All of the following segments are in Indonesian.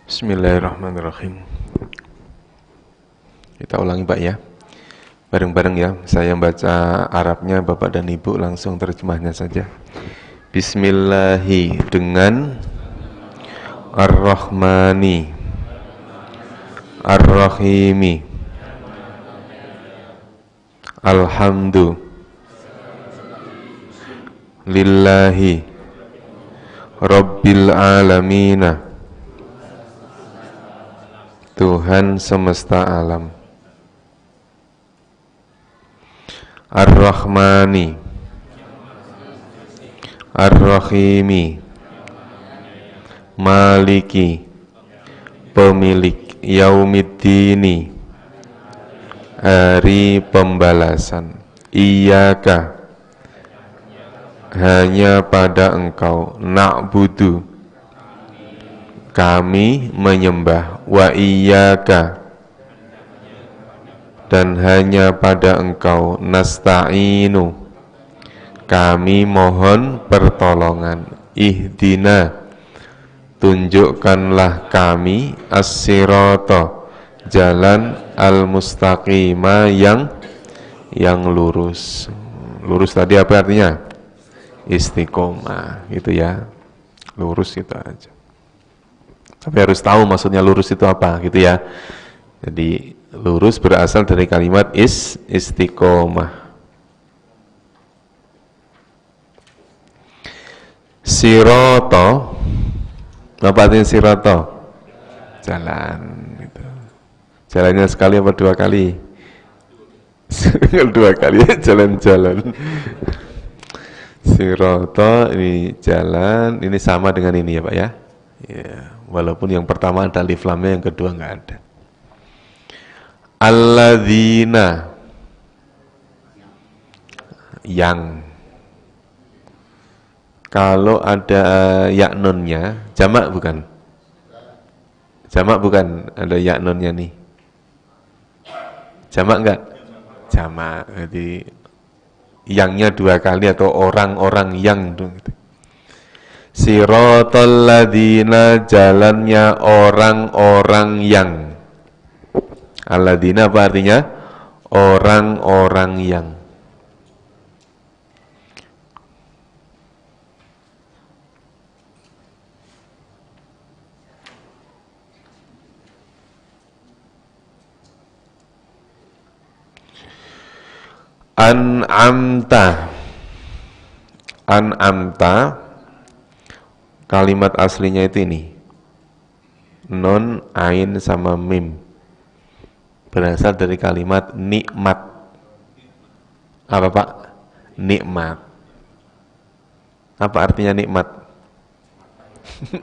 Bismillahirrahmanirrahim. Kita ulangi Pak ya, bareng-bareng ya. Saya baca Arabnya, Bapak dan Ibu langsung terjemahnya saja. Bismillahi, dengan Ar-Rahmani Ar-Rahimi, Alhamdu Lillahi Rabbil Alamina, Tuhan semesta alam. Ar-Rahmani Ar-Rahimi, Maliki, pemilik, Yaumiddini, hari pembalasan. Iyyaka, hanya pada Engkau. Na'budu, kami menyembah. Wa iyyaka, dan hanya pada Engkau. Nasta'inu, kami mohon pertolongan. Ihdina, tunjukkanlah kami. As-sirata, jalan. Al-mustaqima, yang lurus. Lurus tadi apa artinya? Istiqomah, gitu ya. Lurus itu aja. Tapi harus tahu maksudnya lurus itu apa, gitu ya. Jadi lurus berasal dari kalimat istiqomah. Sirata, apa artinya sirata? Jalan, gitu. Jalannya sekali apa dua kali? Dua kali, jalan-jalan. Sirata, ini jalan, ini sama dengan ini ya Pak ya. Ya, walaupun yang pertama ada alif lamnya, yang kedua nggak ada. Alladzina, yang. Kalau ada ya nunnya, jamak bukan? Jamak bukan, ada ya nunnya nih. Jamak enggak? Jamak, jadi yangnya dua kali atau orang-orang yang. Siratal ladzina, jalannya orang-orang yang. Alladzina apa artinya? Orang-orang yang. An'amta, an'amta, kalimat aslinya itu ini, nun, ain, sama mim, berasal dari kalimat nikmat. Apa Pak? Nikmat. Apa artinya nikmat?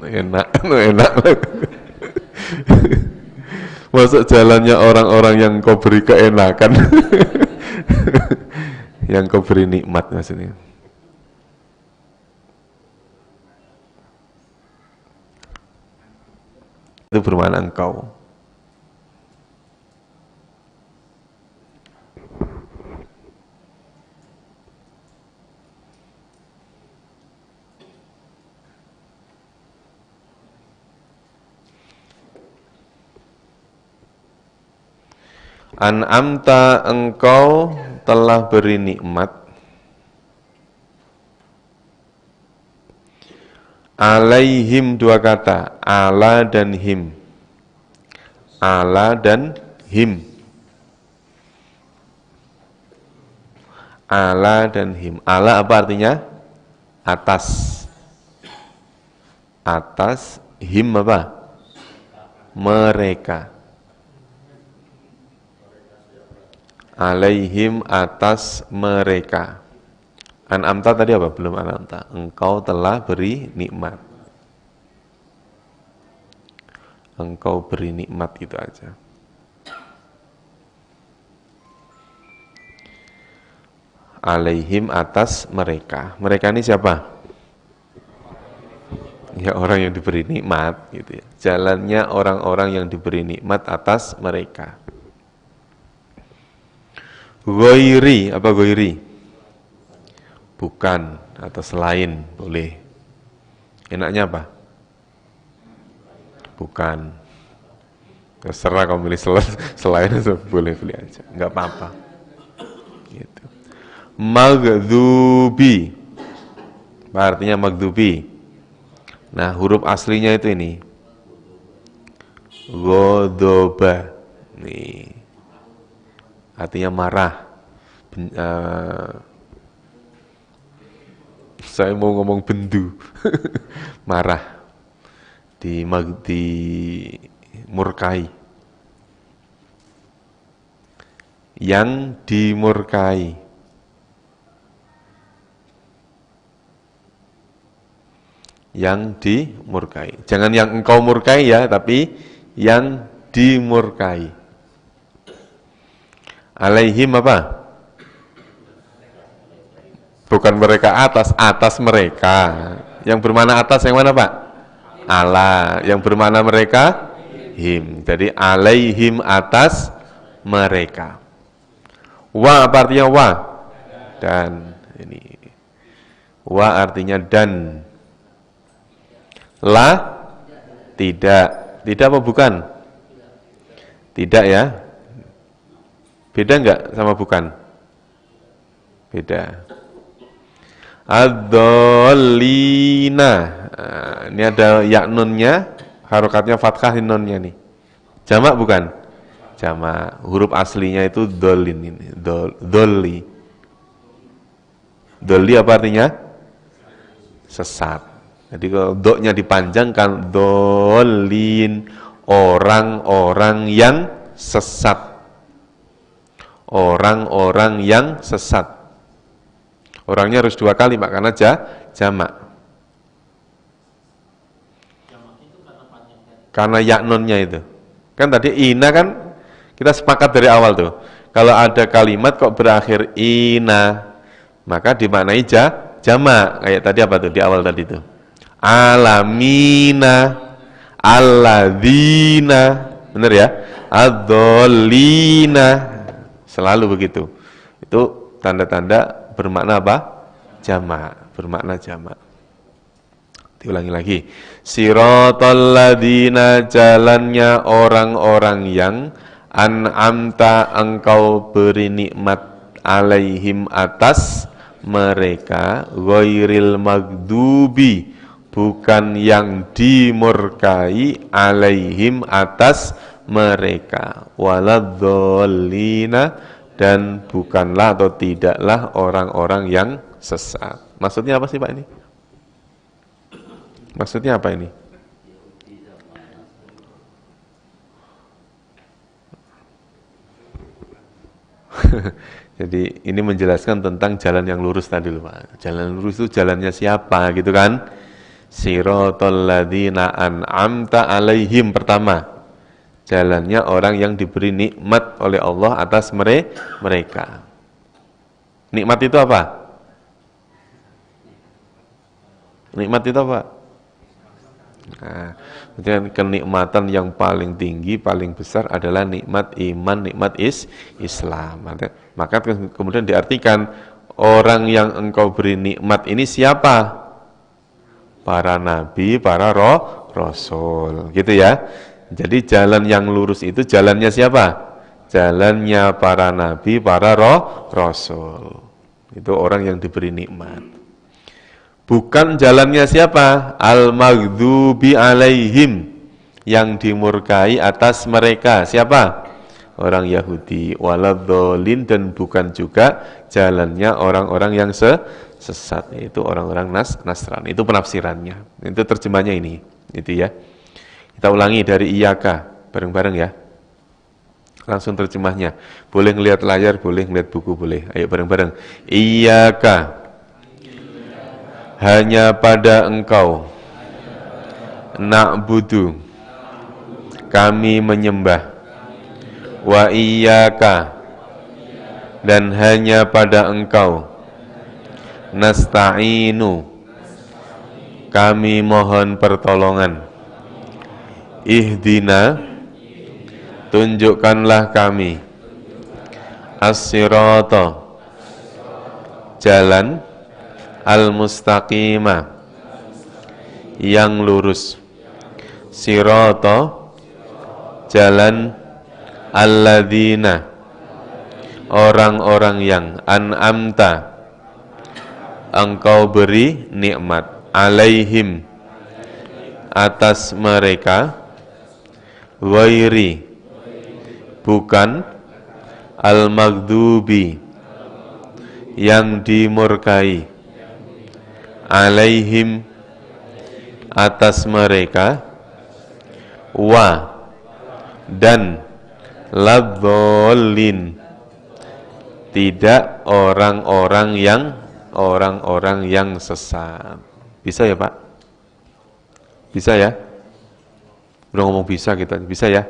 Enak, enak. Masuk jalannya orang-orang yang kau beri keenakan. Yang kau beri nikmat maksudnya. Itu bermakna engkau. An'amta, engkau telah beri nikmat. Alaihim, dua kata, ala dan him. Ala dan him. Ala dan him. Ala apa artinya? Atas. Atas, him apa? Mereka. Alaihim, atas mereka. An'amta tadi apa? Belum an'amta. Engkau telah beri nikmat. Engkau beri nikmat, gitu aja. Alaihim, atas mereka. Mereka ini siapa? Ya orang yang diberi nikmat, gitu ya. Jalannya orang-orang yang diberi nikmat atas mereka. Ghairi, apa ghairi? Bukan atau selain, boleh. Enaknya apa? Bukan. Terserah kau milih selain itu boleh pilih aja, nggak apa-apa. Gitu. Maghdubi. Apa artinya maghdubi? Nah, huruf aslinya itu ini. Ghodoba. Nih. Artinya marah. Saya mau ngomong bendu. Marah. Dimurkai. Yang dimurkai. Yang dimurkai. Jangan yang engkau murkai ya, tapi yang dimurkai. Alaihim apa? Bukan mereka atas mereka. Yang bermana atas yang mana Pak? Ala. Yang bermana mereka? Him. Jadi alaihim atas mereka. Wa apa artinya wa? Dan. Ini. Wa artinya dan. La tidak. Tidak apa bukan? Tidak ya. Beda enggak sama bukan? Beda. Ad-dallina. Nah, ini ada ya nunnya, harokatnya fathah nunnya nih. Jamak bukan? Jamak. Huruf aslinya itu dolin ini. Dolli. Dolli apa artinya? Sesat. Jadi kalau doknya dipanjangkan, dolin, orang-orang yang sesat. Orang-orang yang sesat. Orangnya harus 2 kali, Pak, karena jamak. Karena yaknunnya itu. Kan tadi ina kan kita sepakat dari awal tuh. Kalau ada kalimat kok berakhir ina, maka dimaknai jamak. Kayak tadi apa tuh di awal tadi tuh? Alamina, alladzina. Benar ya? Ad-dallina. Selalu begitu. Itu tanda-tanda bermakna apa? Jamak, bermakna jamak. Diulangi lagi. Siratal ladzina, jalannya orang-orang yang an'amta engkau beri nikmat alaihim atas mereka, ghairil maghdubi, bukan yang dimurkai, alaihim atas mereka, waladzallina, dan bukanlah atau tidaklah orang-orang yang sesat. Maksudnya apa sih Pak ini? Maksudnya apa ini? Jadi ini menjelaskan tentang jalan yang lurus tadi loh Pak. Jalan lurus itu jalannya siapa gitu kan? Siratal ladzina an'amta alaihim pertama. Jalannya orang yang diberi nikmat oleh Allah atas mereka. Nikmat itu apa? Nikmat itu apa? Nah, kenikmatan yang paling tinggi, paling besar adalah nikmat iman, nikmat Islam. Maka kemudian diartikan orang yang engkau beri nikmat ini siapa? Para nabi, para rasul, gitu ya. Jadi jalan yang lurus itu jalannya siapa? Jalannya para nabi, para rasul. Itu orang yang diberi nikmat. Bukan jalannya siapa? Al-maghdubi alaihim, yang dimurkai atas mereka. Siapa? Orang Yahudi. Waladzallin, dan bukan juga jalannya orang-orang yang sesat, yaitu orang-orang Nasrani. Itu penafsirannya. Itu terjemahnya ini. Itu ya. Kita ulangi dari iyaka, bareng-bareng ya. Langsung terjemahnya. Boleh ngelihat layar, boleh ngelihat buku, boleh. Ayo bareng-bareng. Iyaka, hanya pada engkau. Na'budu, kami menyembah. Wa iyaka, dan hanya pada engkau. Nasta'inu, kami mohon pertolongan. Ihdina, tunjukkanlah kami. As-sirata, jalan. Al-mustaqimah, yang lurus. sirata, jalan, alladzina, orang-orang yang, an'amta, engkau beri nikmat, alaihim, atas mereka, ghairi, bukan, al-maghdubi, yang dimurkai, alaihim, atas mereka, wa, dan, ladhdallin, tidak orang-orang yang sesat. Bisa ya Pak? Bisa ya? Udah ngomong bisa kita, bisa ya?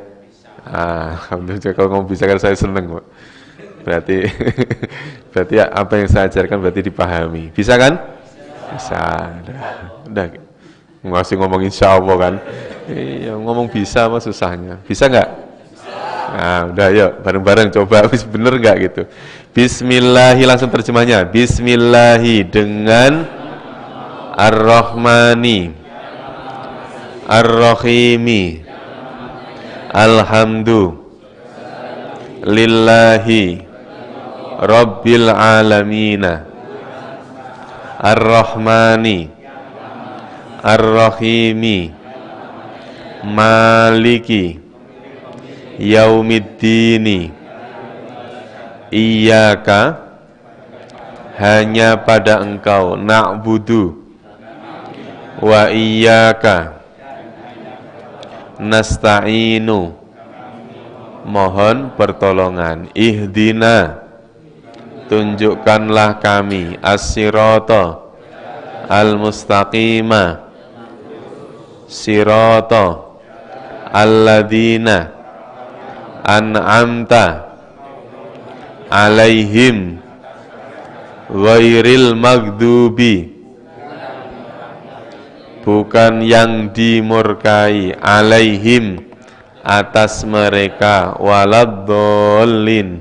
Alhamdulillah, kalau ngomong bisa kan saya seneng Pak. Berarti ya, apa yang saya ajarkan berarti dipahami. Bisa kan? Bisa. Udah ngasih ngomong insya Allah kan. Iya, ngomong bisa apa susahnya? Bisa nggak? Nah, udah yuk bareng-bareng coba bener nggak gitu. Bismillahi, langsung terjemahnya. Bismillahi, dengan Ar-Rahmani, Ar-Rahimi, Alhamdulillahi Rabbil Alamina, Ar-Rahmani, Ar-Rahimi, Maliki Yaumiddini, Iyyaka, hanya pada engkau, na'budu, wa iyyaka nasta'inu, mohon pertolongan, ihdina, tunjukkanlah kami, as-sirata, al-mustaqima, sirata, alladzina, an'amta, alaihim, ghairil maghdubi, bukan yang dimurkai, alaihim, atas mereka, waladdallin,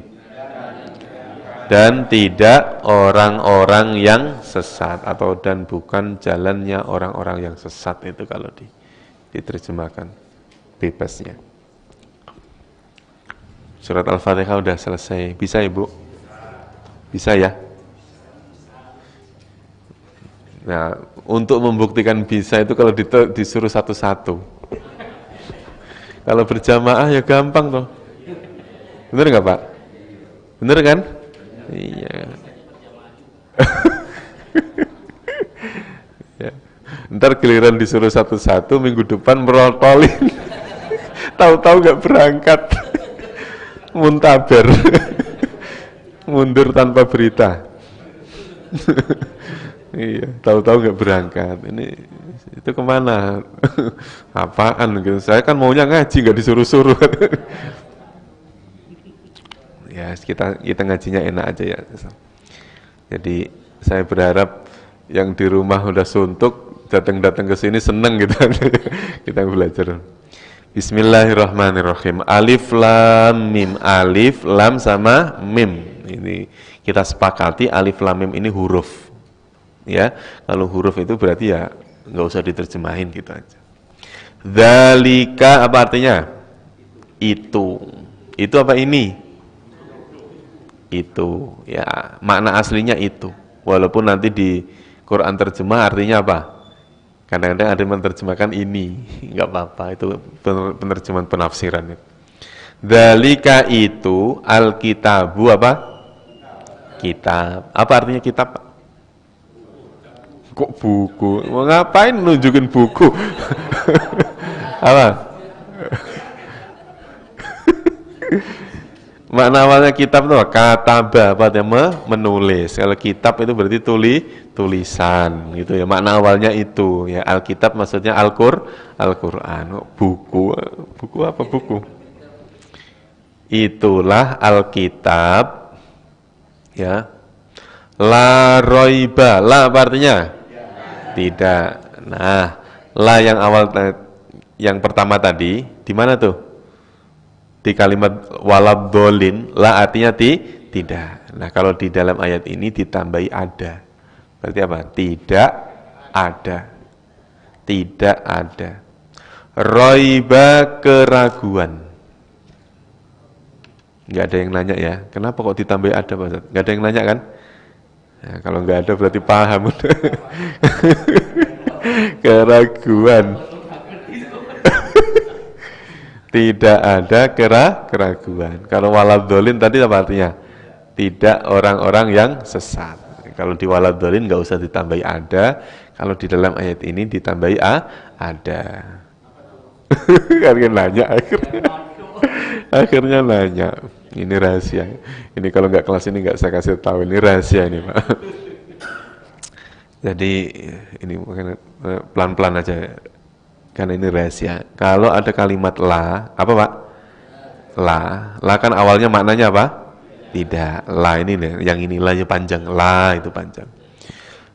dan tidak orang-orang yang sesat, atau dan bukan jalannya orang-orang yang sesat. Itu kalau diterjemahkan bebasnya. Surat Al-Fatihah udah selesai. Bisa Ibu? Bisa ya? Nah, untuk membuktikan bisa itu kalau disuruh satu-satu. Kalau berjamaah ya gampang toh. Bener nggak Pak? Bener kan? Iya. Ya. Ntar giliran disuruh satu-satu, minggu depan merotolin. Tahu-tahu nggak berangkat. Muntaber. Mundur tanpa berita. Iya, tahu-tahu nggak berangkat. Ini itu kemana? Apaan gitu? Saya kan maunya ngaji, nggak disuruh-suruh. Ya, kita ngajinya enak aja ya. Jadi saya berharap yang di rumah udah suntuk, datang ke sini seneng gitu. Kita belajar. Bismillahirrahmanirrahim. Alif lam mim. Alif, lam sama mim. Ini kita sepakati alif lam mim ini huruf. Ya, kalau huruf itu berarti ya nggak usah diterjemahin gitu aja. Dzalika apa artinya? Itu. Itu apa ini? Itu. Ya, makna aslinya itu. Walaupun nanti di Quran terjemah artinya apa? Kadang-kadang ada yang menerjemahkan ini, nggak apa-apa. Itu penerjemahan penafsiran. Dzalika itu al-kitabu apa? Kitab. Apa artinya kitab? Kok buku? Mau ngapain nunjukin buku? Apa? Makna awalnya kitab itu kataba, apa artinya? Menulis. Kalau kitab itu berarti tulisan gitu ya. Makna awalnya itu ya. Alkitab maksudnya Al-Qur'an. Buku apa buku? Itulah Alkitab ya. La roiba. La apa artinya? Tidak. Nah, la yang awal, yang pertama tadi, di mana tuh? Di kalimat waladhdallin, la artinya tidak. Nah, kalau di dalam ayat ini ditambahi ada. Berarti apa? Tidak ada. Tidak ada. Roiba, keraguan. Nggak ada yang nanya ya, kenapa kok ditambah ada Pak Ustaz? Nggak ada yang nanya kan? Ya, kalau nggak ada berarti paham. Keraguan. Tidak ada keraguan. Kalau waladhdallin tadi apa artinya? Tidak orang-orang yang sesat. Kalau di waladhdallin nggak usah ditambahi ada. Kalau di dalam ayat ini ditambahi ada. Kan nanya akhirnya nanya. Ini rahasia. Ini kalau nggak kelas ini nggak saya kasih tahu. Ini rahasia ini Pak. Jadi ini pelan-pelan aja. Karena ini rahasia. Kalau ada kalimat la, apa Pak? La kan awalnya maknanya apa? Tidak. La ini nih, yang ini la panjang. La itu panjang.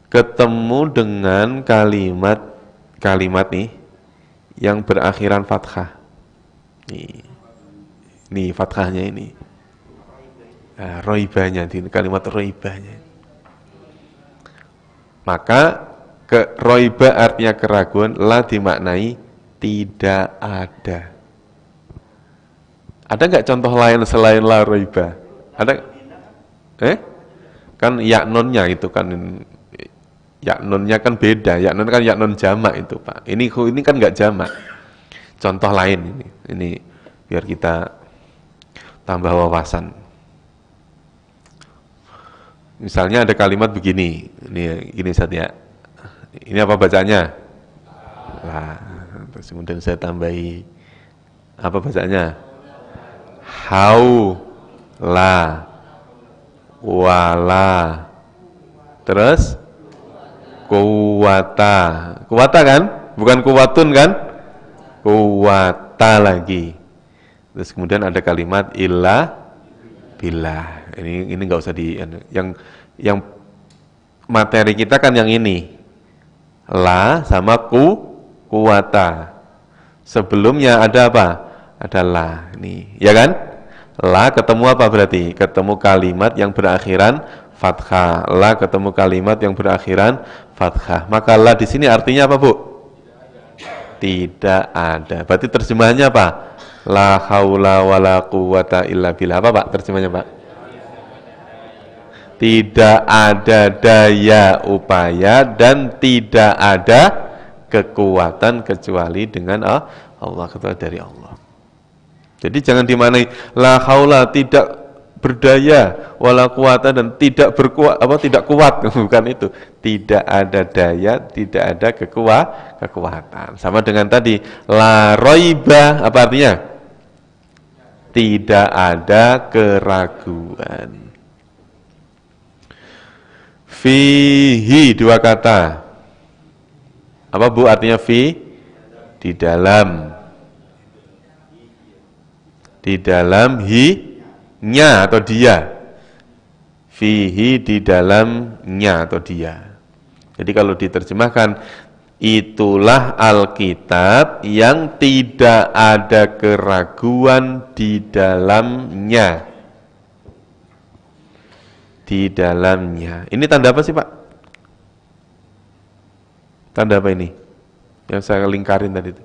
Ketemu dengan kalimat nih yang berakhiran fathah. Nih fathahnya ini. Nah, roibanya, kalimat roibanya. Maka roiba artinya keraguan, la dimaknai tidak ada. Ada nggak contoh lain selain la roiba? Ada? Kan yaknunnya itu kan, yaknunnya kan beda. Yaknun kan yaknun jamak itu Pak. Ini kan nggak jamak. Contoh lain ini biar kita tambah wawasan. Misalnya ada kalimat begini, gini saja. Ini apa bacanya? Lah, terus kemudian saya tambahi apa bacanya? Hau, la, wala, terus kuwata. Kuwata kan? Bukan kuwatun kan? Kuwata lagi. Terus kemudian ada kalimat illa billah. Ini nggak usah yang materi kita kan yang ini. La sama kuwata. Sebelumnya ada apa? Ada la. Nih, ya kan? La ketemu apa berarti? Ketemu kalimat yang berakhiran fathah. La ketemu kalimat yang berakhiran fathah. Maka la di sini artinya apa, Bu? Tidak ada. Berarti terjemahannya apa? La haula wala quwata illa billah. Apa Pak terjemahnya Pak? Tidak ada daya upaya dan tidak ada kekuatan kecuali dengan Allah, kecuali dari Allah. Jadi jangan dimaknai la haula tidak berdaya wala quwata dan tidak tidak kuat, bukan itu. Tidak ada daya, tidak ada kekuatan. Sama dengan tadi la roiba, apa artinya? Tidak ada keraguan. Fihi dua kata. Apa Bu artinya fi? Di dalam. Di dalam nya atau dia. Fihi di dalamnya atau dia. Jadi kalau diterjemahkan, itulah Alkitab yang tidak ada keraguan di dalamnya. Di dalamnya. Ini tanda apa sih Pak? Tanda apa ini? Yang saya lingkarin tadi itu.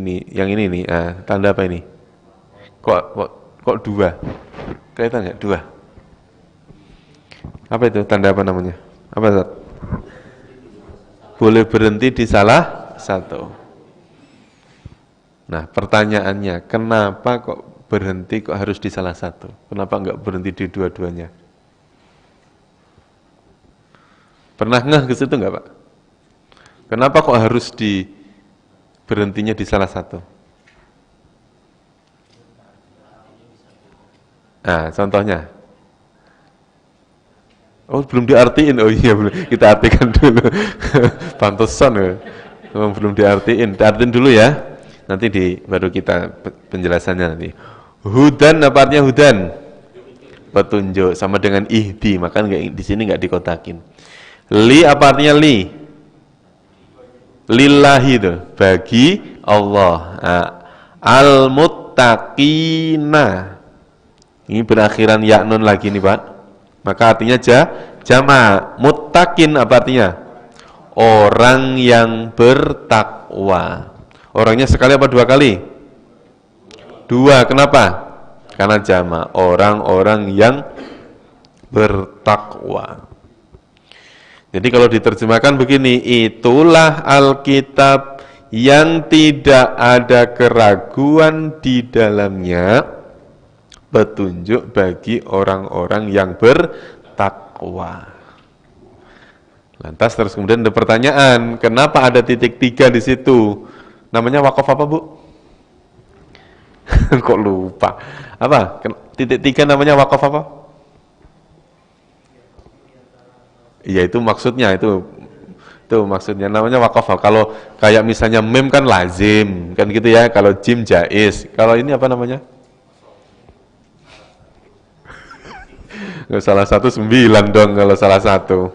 Ini, yang ini nih. Tanda apa ini? Kok dua? Kelihatan nggak? Dua. Apa itu? Tanda apa namanya? Apa Zat? Boleh berhenti di salah satu. Nah, pertanyaannya, kenapa kok berhenti kok harus di salah satu? Kenapa nggak berhenti di dua-duanya? Pernah ngeh ke situ nggak Pak? Kenapa kok harus berhentinya di salah satu? Nah, contohnya. Oh, belum diartiin. Oh iya, belum. Kita artikan dulu. Pantesan ya. Belum diartiin. Diartiin dulu ya. Nanti baru kita penjelasannya nanti. Hudan apa artinya hudan? Petunjuk, sama dengan ihdi, maka di sini nggak dikotakin. Li apa artinya li? Lillahi itu, bagi Allah. Al-muttaqina. Ini berakhiran yaknun lagi nih Pak. Maka artinya jama. Muttaqin apa artinya? orang yang bertakwa. Orangnya sekali apa dua kali? Dua. Kenapa? Karena jama, orang-orang yang bertakwa. Jadi kalau diterjemahkan begini, itulah Alkitab yang tidak ada keraguan di dalamnya, petunjuk bagi orang-orang yang bertakwa. Lantas terus kemudian ada pertanyaan, kenapa ada titik 3 di situ? Namanya wakaf apa, Bu? Kok lupa? Apa? Titik 3 namanya wakaf apa? Iya, itu maksudnya, itu maksudnya namanya wakaf. Kalau kayak misalnya mem kan lazim, kan gitu ya. Kalau jim jaiz. Kalau ini apa namanya? Nggak, salah satu 9 dong kalau salah satu.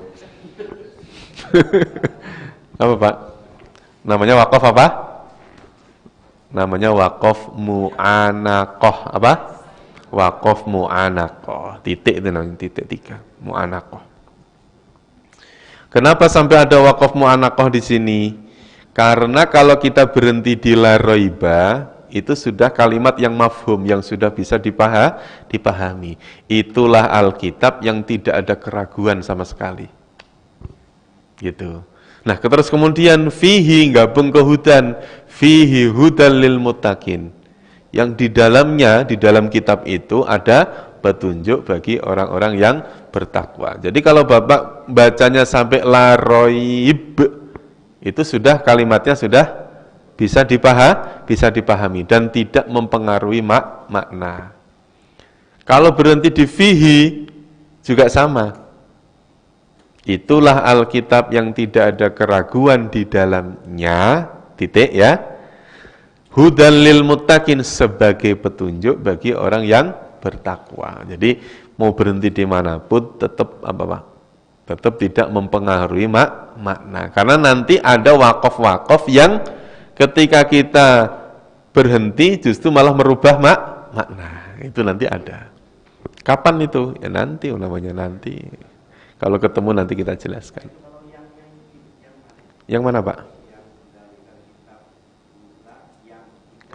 Apa, Pak? Namanya wakaf apa? Namanya wakaf mu'anaqah. Apa? Wakaf mu'anaqah. Titik itu namanya, titik 3. Mu'anaqah. Kenapa sampai ada wakaf mu'anaqah di sini? Karena kalau kita berhenti di la raiba, itu sudah kalimat yang mafhum, yang sudah bisa dipahami. Itulah Alkitab yang tidak ada keraguan sama sekali. Gitu. Nah, terus kemudian fihi gabung ke hudan, fihi hudan lil muttaqin. Yang di dalamnya, di dalam kitab itu ada petunjuk bagi orang-orang yang bertakwa. Jadi kalau Bapak bacanya sampai la roib, itu sudah kalimatnya sudah bisa dipahami dan tidak mempengaruhi makna. Kalau berhenti di fihi juga sama. Itulah Alkitab yang tidak ada keraguan di dalamnya, titik ya. Hudan lil muttaqin, sebagai petunjuk bagi orang yang bertakwa. Jadi mau berhenti dimanapun tetap apa Pak? Tetap tidak mempengaruhi makna. Karena nanti ada wakaf-wakaf yang ketika kita berhenti justru malah merubah makna. Itu nanti ada. Kapan itu? Ya nanti, namanya nanti. Kalau ketemu nanti kita jelaskan. Yang mana Pak?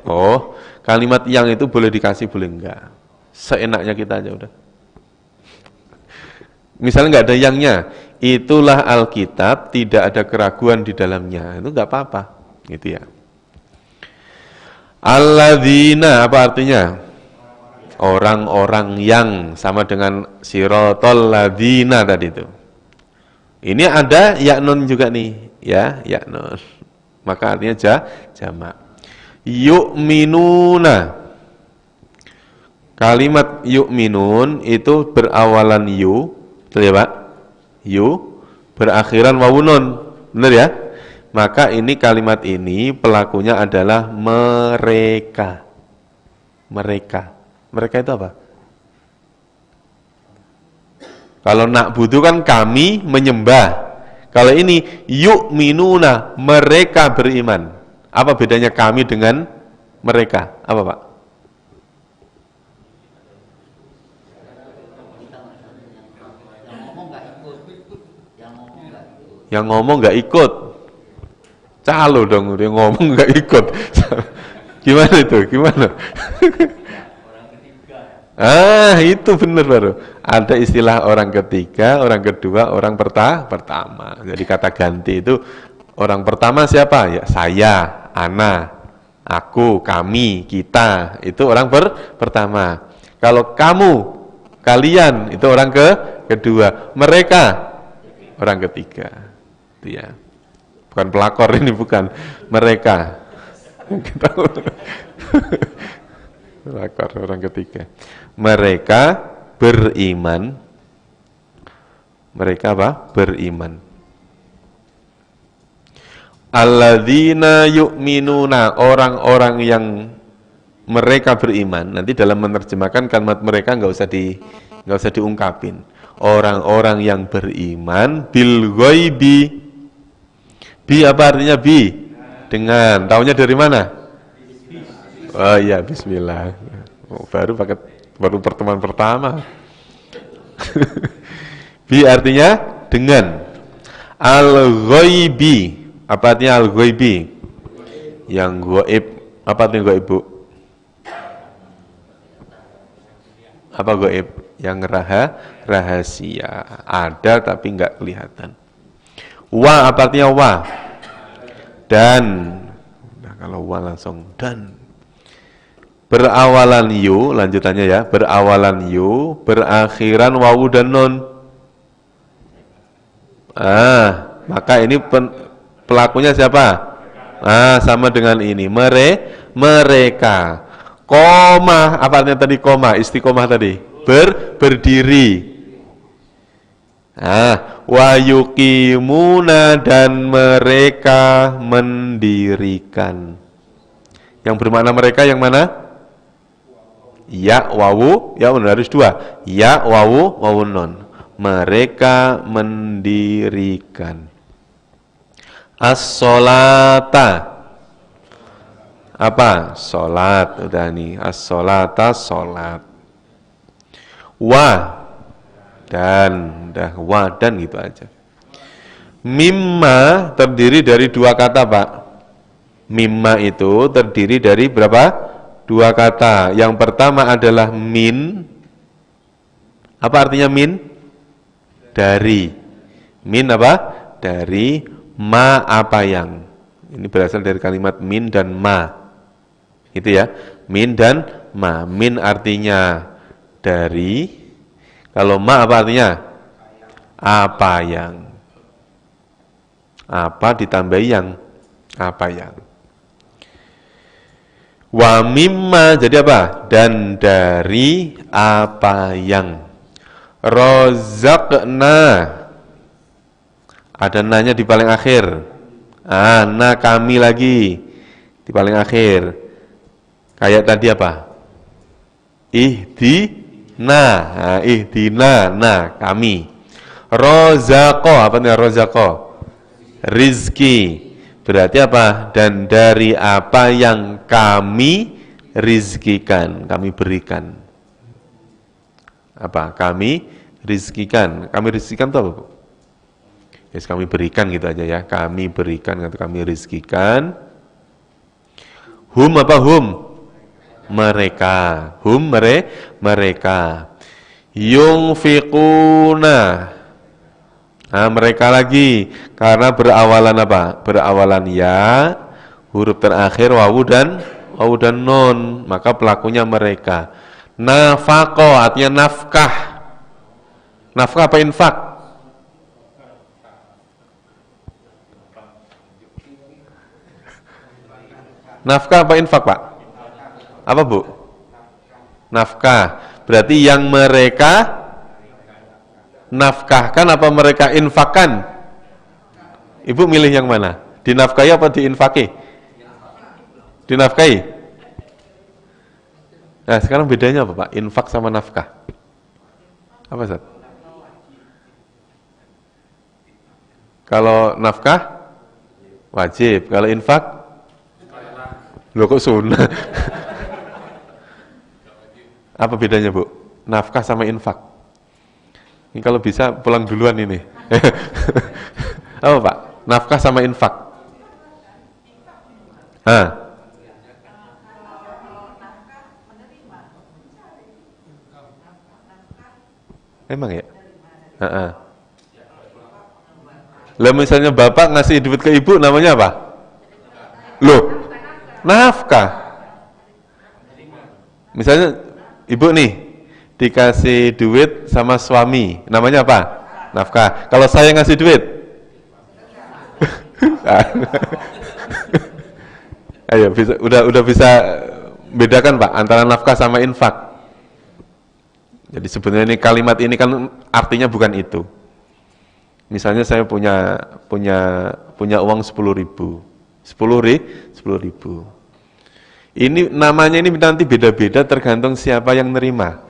Oh, kalimat yang itu boleh dikasih, boleh enggak. Seenaknya kita aja udah. Misalnya nggak ada yangnya, itulah Alkitab, tidak ada keraguan di dalamnya, itu nggak apa-apa, gitu ya. Alladzina, apa artinya? Orang-orang yang, sama dengan sirotol ladzina tadi itu. Ini ada yaknun juga nih, ya, yaknun. Maka artinya jamak. Yu'minuna. Kalimat yu'minun itu berawalan yu, betul ya Pak? Yu, berakhiran wawunun, benar ya? Maka ini kalimat ini pelakunya adalah mereka. Mereka itu apa? Kalau na'budu kan kami menyembah. Kalau ini yu'minuna, mereka beriman. Apa bedanya kami dengan mereka? Apa Pak? Yang ngomong nggak ikut, calo dong, dia ngomong nggak ikut. Gimana itu? Gimana? Itu benar baru. Ada istilah orang ketiga, orang kedua, orang pertama. Jadi kata ganti itu orang pertama siapa? Ya saya, ana, aku, kami, kita. Itu orang pertama. Kalau kamu, kalian, itu orang kedua. Mereka, orang ketiga. Itu ya. Bukan pelakor ini, bukan. Mereka. Pelakor orang ketiga. Mereka beriman. Mereka apa? Beriman. Alladzina yu'minuna, orang-orang yang mereka beriman. Nanti dalam menerjemahkan kalimat mereka nggak usah diungkapin. Orang-orang yang beriman bil ghaibi. Bi apa artinya bi? Dengan. Taunya dari mana? Oh iya, bismillah. Baru pertemuan pertama. Bi artinya dengan. Al-ghaibi. Apa artinya al-ghaibi? Yang gaib. Apa artinya gaib, Bu? Apa gaib? Yang rahasia. Ada tapi enggak kelihatan. Wa, apa artinya wa? Dan. Nah, kalau wa langsung dan. Berawalan yu, lanjutannya ya. Berawalan yu, berakhiran wawu dan nun. Maka ini pelakunya siapa? Sama dengan ini. Mereka. Koma, apa artinya tadi koma? Istiqomah tadi. Berdiri. Wa yuqimuna, dan mereka mendirikan. Yang bermakna mereka yang mana? Ya, wawu, ya benar harus dua. Ya, wawu, wawu non. Mereka mendirikan as-sholata. Apa? Sholat. Udah nih, as-sholata, sholat. Wa, dan, dah wa dan gitu aja. Mimma terdiri dari dua kata, Pak. Mimma itu terdiri dari berapa? Dua kata. Yang pertama adalah min. Apa artinya min? Dari. Min apa? Dari. Ma, apa yang. Ini berasal dari kalimat min dan ma. Itu ya. Min dan ma. Min artinya dari. Kalau ma apa artinya? Apa yang. Apa ditambahi yang. Apa yang. Wa mimma, jadi apa? Dan dari apa yang. Rozakna, ada nanya di paling akhir. Na kami lagi di paling akhir. Kayak tadi apa? Ihdina, ihdina, kami. Rozako, apa nih rozako? Rizki. Berarti apa? Dan dari apa yang kami rizkikan, kami berikan. Apa? Kami rizkikan. Kami rizkikan itu apa, Bu? Yes, kami berikan gitu aja ya. Kami berikan atau kami rizkikan. Hum apa hum? Mereka. Hum mereka. Yungfiquna. Mereka lagi. Karena berawalan apa? Berawalan ya. Huruf terakhir wawu dan nun. Maka pelakunya mereka. Nafaqo artinya nafkah. Nafkah apa infak? Nafkah apa infak, Pak? Apa, Bu? Nafkah. Berarti yang mereka nafkahkan apa mereka infakkan? Ibu milih yang mana? Dinafkahi apa diinfaki? Dinafkahi. Nah, sekarang bedanya apa, Pak? Infak sama nafkah. Apa, Ustaz? Kalau nafkah wajib, kalau infak loh kok sunnah. Apa bedanya, Bu? Nafkah sama infak. Ini kalau bisa pulang duluan ini. Apa, Pak? Nafkah sama infak. Emang ya? Lah misalnya bapak ngasih duit ke ibu namanya apa? Loh, nafkah. Misalnya ibu nih dikasih duit sama suami, namanya apa? Nafkah. Kalau saya ngasih duit, ayo bisa, udah bisa bedakan, Pak, antara nafkah sama infak. Jadi sebenarnya ini kalimat ini kan artinya bukan itu. Misalnya saya punya uang 10.000. 10.000. Ini namanya ini nanti beda-beda tergantung siapa yang nerima.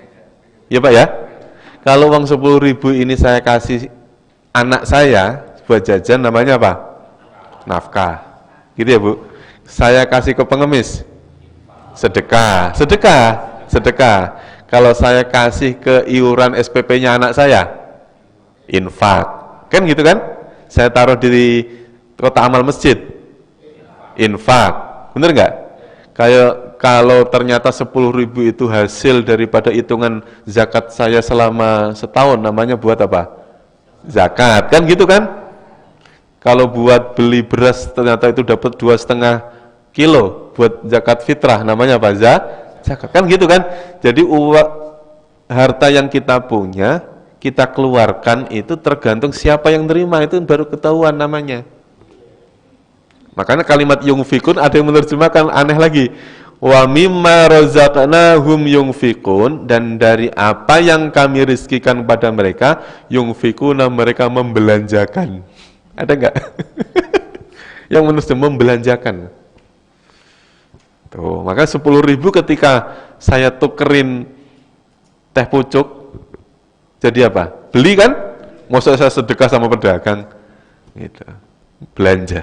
Ya, Pak ya? Kalau uang 10.000 ini saya kasih anak saya buat jajan, namanya apa? Nafkah. Gitu ya, Bu? Saya kasih ke pengemis, sedekah. Kalau saya kasih ke iuran SPP-nya anak saya, infak. Kan gitu kan? saya taruh di kotak amal masjid? Infak. Bener nggak? Kayak kalau ternyata 10.000 itu hasil daripada hitungan zakat saya selama setahun, namanya buat apa? Zakat, kan gitu kan? Kalau buat beli beras ternyata itu dapat 2,5 kilo buat zakat fitrah, namanya apa? Zakat, kan gitu kan? Jadi harta yang kita punya, kita keluarkan itu tergantung siapa yang terima, itu baru ketahuan namanya. Makanya kalimat yungfikun ada yang menerjemahkan aneh lagi. Wa mimma razaqnahum yungfikun, dan dari apa yang kami rizkikan kepada mereka, yungfikuna, mereka membelanjakan. Ada enggak? Yang menerjemah membelanjakan. Tuh, maka 10.000 ketika saya tukerin teh pucuk, jadi apa? Beli kan? Masa saya sedekah sama pedagang? Gitu. Belanja.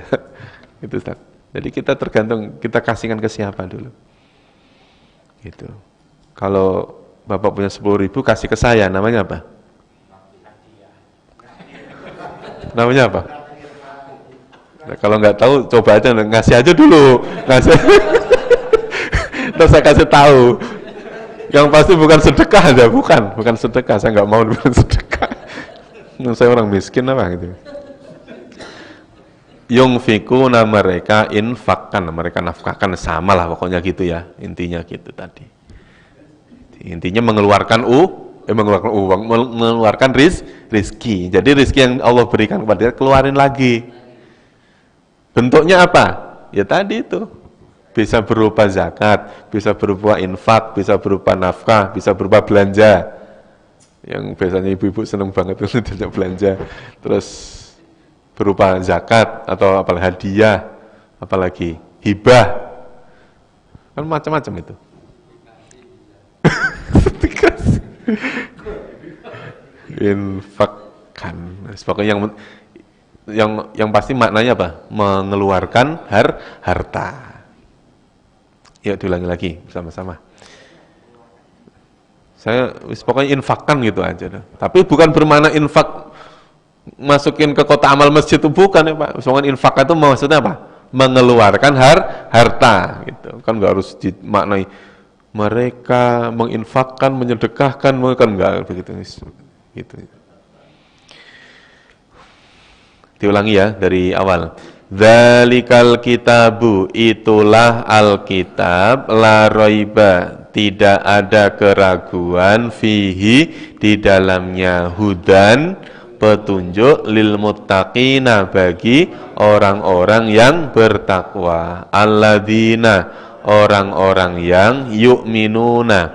Gitu, Ustaz. Jadi kita tergantung kita kasihkan ke siapa dulu. Gitu. Kalau Bapak punya 10.000 kasih ke saya, namanya apa? Namanya apa? Nah, kalau nggak tahu coba aja ngasih aja dulu. Ngasih. Terus saya kasih tahu. Yang pasti bukan sedekah aja, bukan sedekah. Saya nggak mau bukan sedekah. Saya orang miskin apa gitu. Yungfikuna, mereka infakkan, mereka nafkahkan, sama lah pokoknya gitu ya, intinya gitu tadi. Intinya mengeluarkan uang, mengeluarkan rizki. Jadi rizki yang Allah berikan kepada dia, keluarin lagi. Bentuknya apa? Ya tadi itu. Bisa berupa zakat, bisa berupa infak, bisa berupa nafkah, bisa berupa belanja. Yang biasanya ibu-ibu seneng banget itu diajak belanja. Terus berupa zakat atau apalagi hadiah, apalagi hibah, kan macam-macam itu. Infakkan, pokoknya yang pasti maknanya apa? Mengeluarkan harta. Yuk diulangi lagi bersama-sama. Saya pokoknya infakkan gitu aja. Tapi bukan bermakna infak masukin ke kota amal masjid, itu bukan ya Pak. Soalnya infak itu maksudnya apa? Mengeluarkan harta gitu. Kan nggak harus dimaknai mereka menginfakkan, menyedekahkan, kan nggak begitu gitu. Diulangi ya dari awal. Dzalikal kitabu, itulah Alkitab, la raiba, tidak ada keraguan, fihi, di dalamnya, hudan, petunjuk, lil muttaqina, bagi orang-orang yang bertakwa, alladzina, orang-orang yang yu'minuna,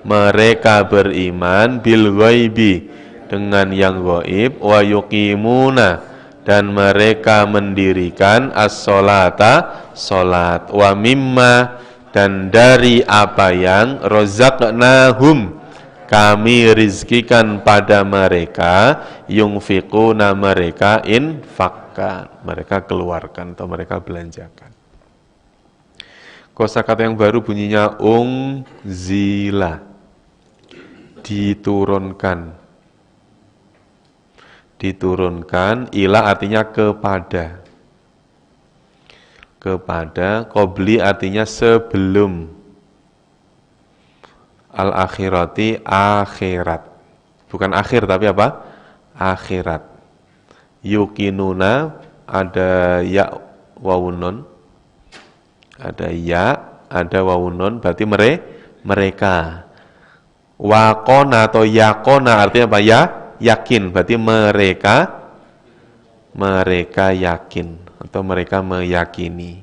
mereka beriman, bil ghaibi, dengan yang gaib, wa yuqimuna, dan mereka mendirikan as-sholata, sholat, wa mimma, dan dari apa yang rozaqnahum, kami rizkikan pada mereka, yungfiquna, mereka infakkan, mereka keluarkan atau mereka belanjakan. Kosakata yang baru bunyinya unzila, diturunkan. Diturunkan, ilah artinya kepada. Kepada, qobli artinya sebelum. Al-akhirati, akhirat. Bukan akhir tapi apa? Akhirat. Yukinuna, ada ya wawunon. Ada ya, ada wawunon, berarti mereka. Wakona atau yakona artinya apa? Ya, yakin, berarti mereka yakin atau mereka meyakini.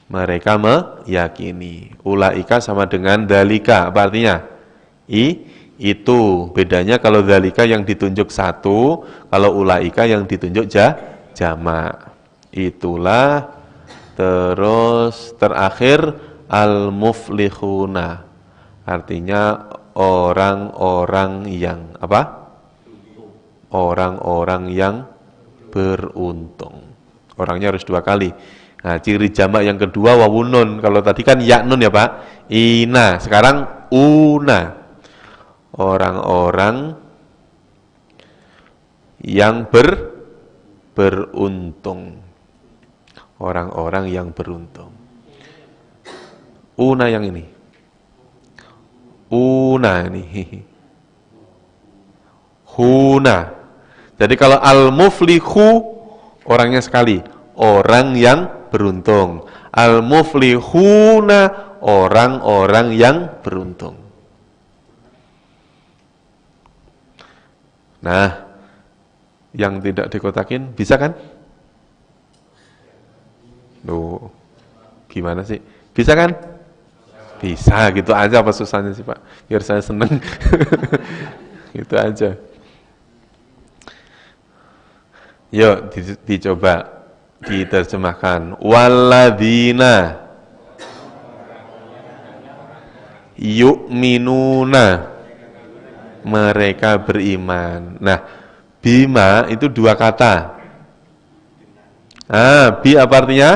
Mereka meyakini. Ulaika sama dengan dalika, apa artinya? Itu. Bedanya kalau dalika yang ditunjuk satu, kalau ulaika yang ditunjuk jamak. Itulah, terus terakhir al-muflihuna. Artinya orang-orang yang apa? Orang-orang yang beruntung. Orangnya harus dua kali. Nah, ciri jamak yang kedua wawunun. Kalau tadi kan yaknun ya Pak. Ina. Sekarang una. Orang-orang yang beruntung. Orang-orang yang beruntung. Una yang ini. Una ini. Huna. Jadi kalau al-muflihu orangnya sekali, orang yang beruntung. Al-muflihuna orang-orang yang beruntung. Nah, yang tidak dikotakin bisa kan? Loh, gimana sih? Bisa kan? Bisa, gitu aja apa susahnya sih Pak? Biar saya seneng. Gitu aja. Yuk, dicoba diterjemahkan. Walladzina yu'minuna, mereka beriman. Nah, bima itu dua kata. Bi apa artinya?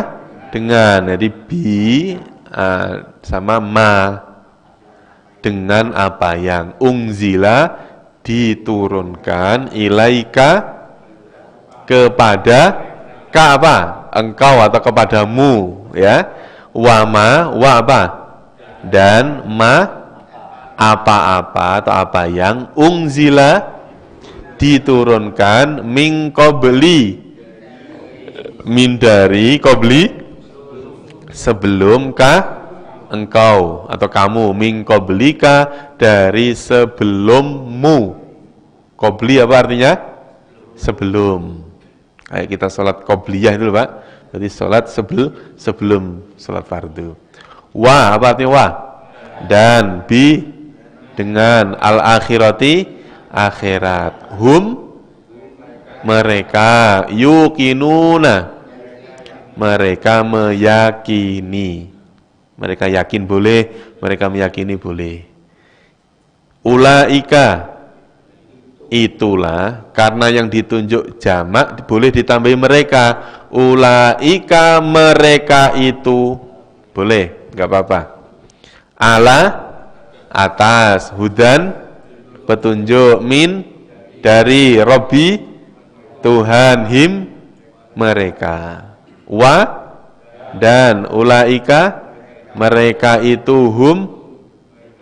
Dengan. Jadi bi sama ma, dengan apa yang unzila diturunkan ilaika kepada ka apa? Engkau atau kepadamu, ya. Wama wa apa? Dan ma apa-apa atau apa yang unzila diturunkan min qabli, min dari qabli sebelum ka engkau atau kamu, min qablika dari sebelummu. Qabli apa artinya? Sebelum. Kayak kita sholat qobliyah itu Pak. Jadi sholat sebelum sholat fardu. Wa apa artinya wa? Dan bi dengan al-akhirati akhirat. Hum mereka, yukinuna mereka meyakini. Mereka yakin boleh, mereka meyakini boleh. Ulaika itulah, karena yang ditunjuk jamak boleh ditambahi mereka. Ulaika mereka itu boleh, enggak apa-apa. Ala atas, hudan petunjuk, min dari Robbi Tuhan, him mereka, wa dan ulaika mereka itu hum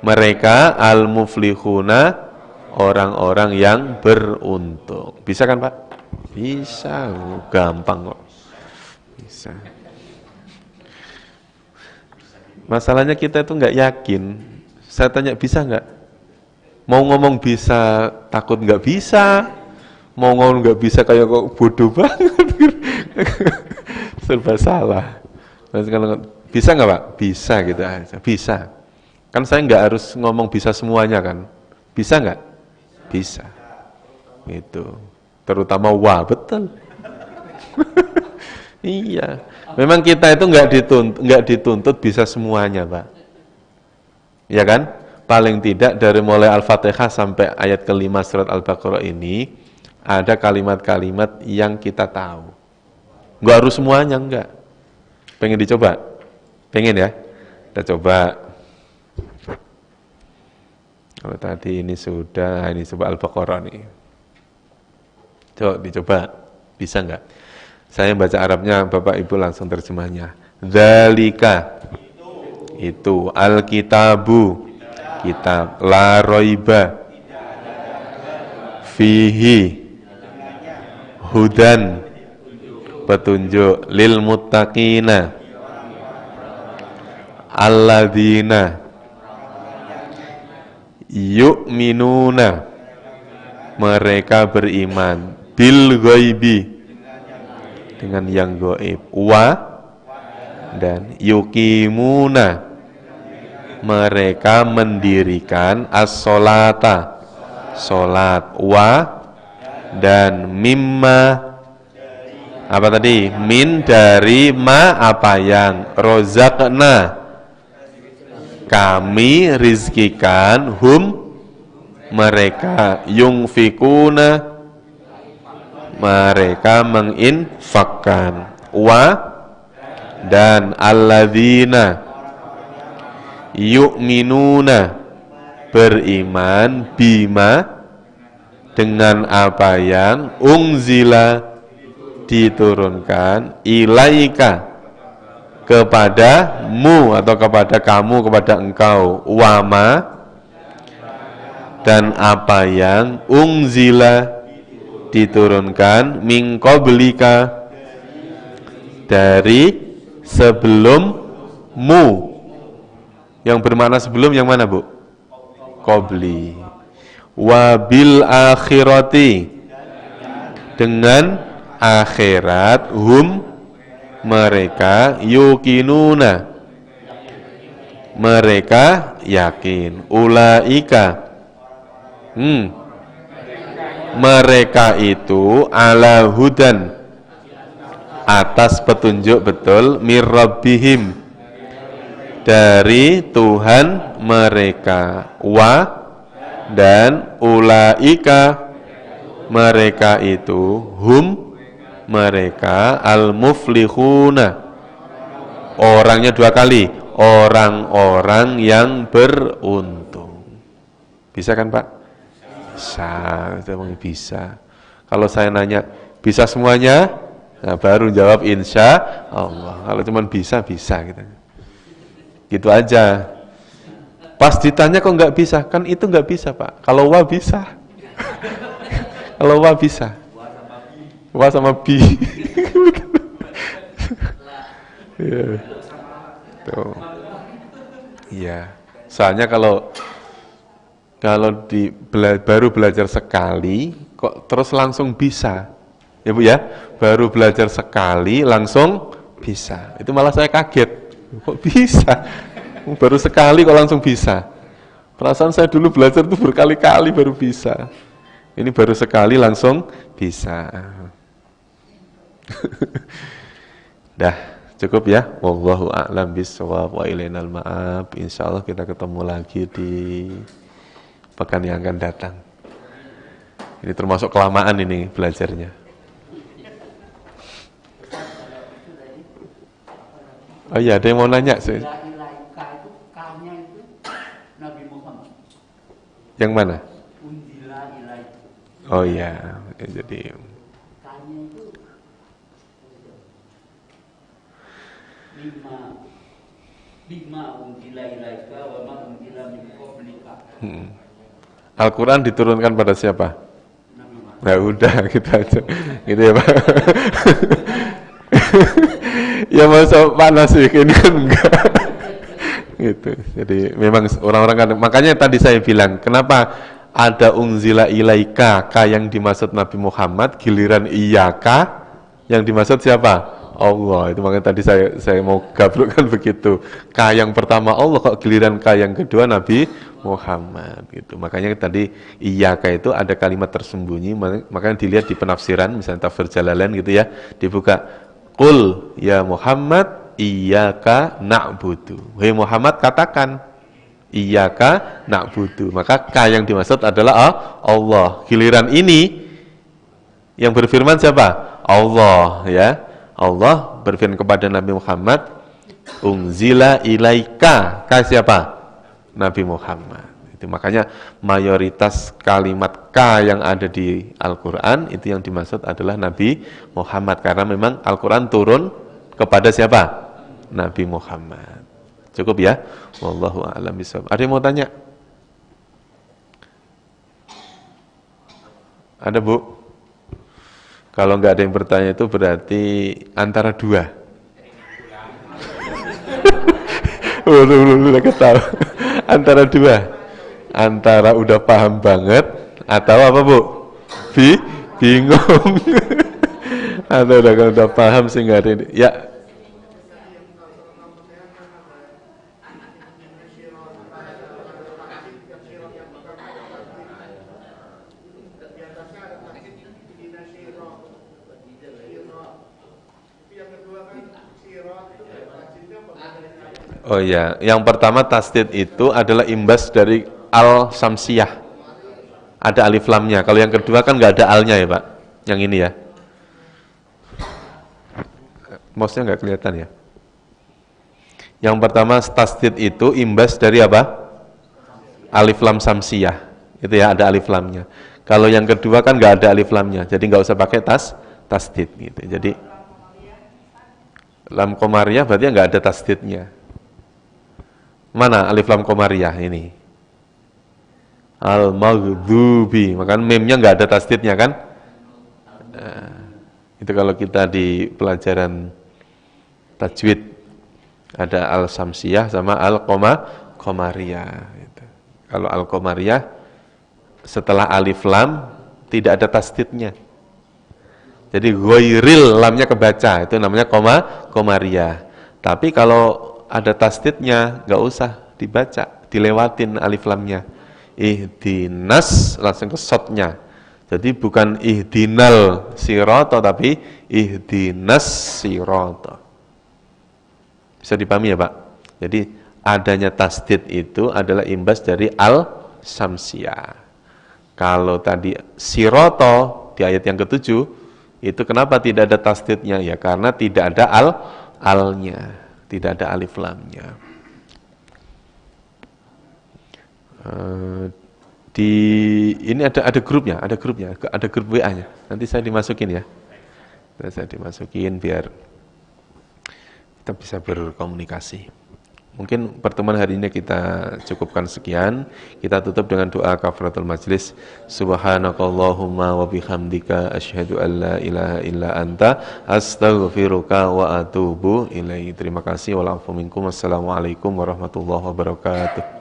mereka al-muflihuna orang-orang yang beruntung. Bisa kan Pak? Bisa, gampang kok. Bisa. Masalahnya kita itu nggak yakin. Saya tanya bisa nggak? Mau ngomong bisa, takut nggak bisa. Mau ngomong nggak bisa, kayak kok bodoh banget. Serba salah. Bisa nggak Pak? Bisa gitu aja. Bisa. Kan saya nggak harus ngomong bisa semuanya kan? Bisa nggak? Bisa. Gitu. Terutama wah, betul. Iya. Memang kita itu nggak dituntut bisa semuanya, Pak. Ya kan? Paling tidak dari mulai Al-Fatihah sampai ayat kelima surat Al-Baqarah ini ada kalimat-kalimat yang kita tahu. Nggak harus semuanya, enggak. Pengen dicoba? Pengen ya? Kita coba. Kalau tadi ini sudah, ini coba Al-Baqarah nih. Coba dicoba, bisa enggak? Saya baca Arabnya, Bapak Ibu langsung terjemahnya. Dzalika itu Al-Kitabu kitab, la roiba fihi hudan petunjuk, lil muttaqina alladzina yu'minuna mereka beriman, bil ghaibi dengan yang gaib, wa dan yuqimuna mereka mendirikan as-sholata salat, wa dan mimma apa tadi? Min dari ma apa yang rozakna kami rizkikan, hum mereka, yungfikuna mereka menginfakkan, wa dan alladzina yu'minuna beriman, bima dengan apa yang unzila diturunkan ilaika kepadamu atau kepada kamu, kepada engkau, wama dan apa yang unzila diturunkan min qablika dari sebelummu. Yang bermakna sebelum yang mana, Bu? Qabli. Wabil akhirati dengan akhirat hum mereka yukinuna mereka yakin ulaika mereka itu ala hudan atas petunjuk betul mirrabbihim dari Tuhan mereka dan ulaika mereka itu hum mereka al-muflihuna orangnya dua kali orang-orang yang beruntung. Bisa kan Pak? Bisa, itu emang bisa. Kalau saya nanya bisa semuanya, nah baru jawab insya Allah. Kalau cuma bisa gitu. Gitu aja. Pas ditanya kok nggak bisa, kan itu nggak bisa Pak. Kalau wa bisa. Kalau wa bisa. Wa sama bi. Ya. Tuh. Iya. Soalnya kalau baru belajar sekali kok terus langsung bisa. Ya Bu ya. Baru belajar sekali langsung bisa. Itu malah saya kaget. Kok bisa? Baru sekali kok langsung bisa. Perasaan saya dulu belajar itu berkali-kali baru bisa. Ini baru sekali langsung bisa. Dah, cukup ya. Wallahu a'lam bishawab wa ilainal ma'ab. Insyaallah kita ketemu lagi di pekan yang akan datang. Ini termasuk kelamaan ini belajarnya. Oh iya, ada yang mau nanya sih. Yang mana? Oh iya, jadi Al-Quran diturunkan pada siapa? Nah udah gitu aja, gitu ya Pak. Ya masa panas sih, ini kan enggak. Gitu. Jadi memang orang-orang kan, makanya tadi saya bilang, kenapa ada unzila ilaika, ka yang dimaksud Nabi Muhammad, giliran iyaka yang dimaksud siapa? Allah. Itu makanya tadi saya mau gabrukkan begitu. Ka yang pertama Allah, kok giliran ka yang kedua Nabi Muhammad gitu. Makanya tadi iyaka itu ada kalimat tersembunyi, makanya dilihat di penafsiran, misalnya tafsir Jalalain gitu ya, dibuka Qul ya Muhammad iyyaka na'budu. Wahai Muhammad katakan iyyaka na'budu. Maka ka yang dimaksud adalah Allah. Giliran ini yang berfirman siapa? Allah ya. Allah berfirman kepada Nabi Muhammad, unzila ilaika. Ka siapa? Nabi Muhammad. Itu makanya mayoritas kalimat ka yang ada di Al-Qur'an itu yang dimaksud adalah Nabi Muhammad, karena memang Al-Qur'an turun kepada siapa? Nabi Muhammad. Cukup ya? Wallahu a'lam bishawab. Ada yang mau tanya? Ada Bu? Kalau nggak ada yang bertanya itu berarti antara dua. Belum ketahui. Antara dua. Antara udah paham banget atau apa Bu? Bingung. Atau udah paham sehingga ada ini. Ya. Oh ya, yang pertama tasdid itu adalah imbas dari al-samsiyah. Ada alif lamnya. Kalau yang kedua kan nggak ada alnya ya Pak. Yang ini ya. Mouse-nya nggak kelihatan ya. Yang pertama tasdid itu imbas dari apa? Alif lam samsiyah. Itu ya, ada alif lamnya. Kalau yang kedua kan nggak ada alif lamnya. Jadi nggak usah pakai tasdid gitu. Jadi lam qamariyah berarti nggak ada tasdidnya. Mana alif lam qamariyah ini? Al-maghdubi, maka memnya nggak ada tasdidnya kan? Itu kalau kita di pelajaran tajwid ada al-samsiyah sama al-qamariyah gitu. Kalau al-qamariyah setelah alif lam tidak ada tasdidnya. Jadi ghairil lamnya kebaca, itu namanya qamariyah. Tapi kalau ada tasdidnya nggak usah dibaca, dilewatin alif lamnya. Ihdinas langsung ke shotnya. Jadi bukan ihdinal sirata tapi ihdinas sirata. Bisa dipahami ya Pak? Jadi adanya tasdid itu adalah imbas dari al-samsiyah. Kalau tadi sirata di ayat yang ketujuh, itu kenapa tidak ada tasdidnya? Ya karena tidak ada alnya, tidak ada alif lamnya. Di ini ada grupnya, ada grup WA-nya. Nanti saya dimasukin ya. Saya dimasukin biar kita bisa berkomunikasi. Mungkin pertemuan hari ini kita cukupkan sekian. Kita tutup dengan doa kafaratul majlis. Subhanakallahumma wa bihamdika asyhadu an la ilaha illa anta astaghfiruka wa atubu ilaihi. Terima kasih. Wassalamualaikum warahmatullahi wabarakatuh.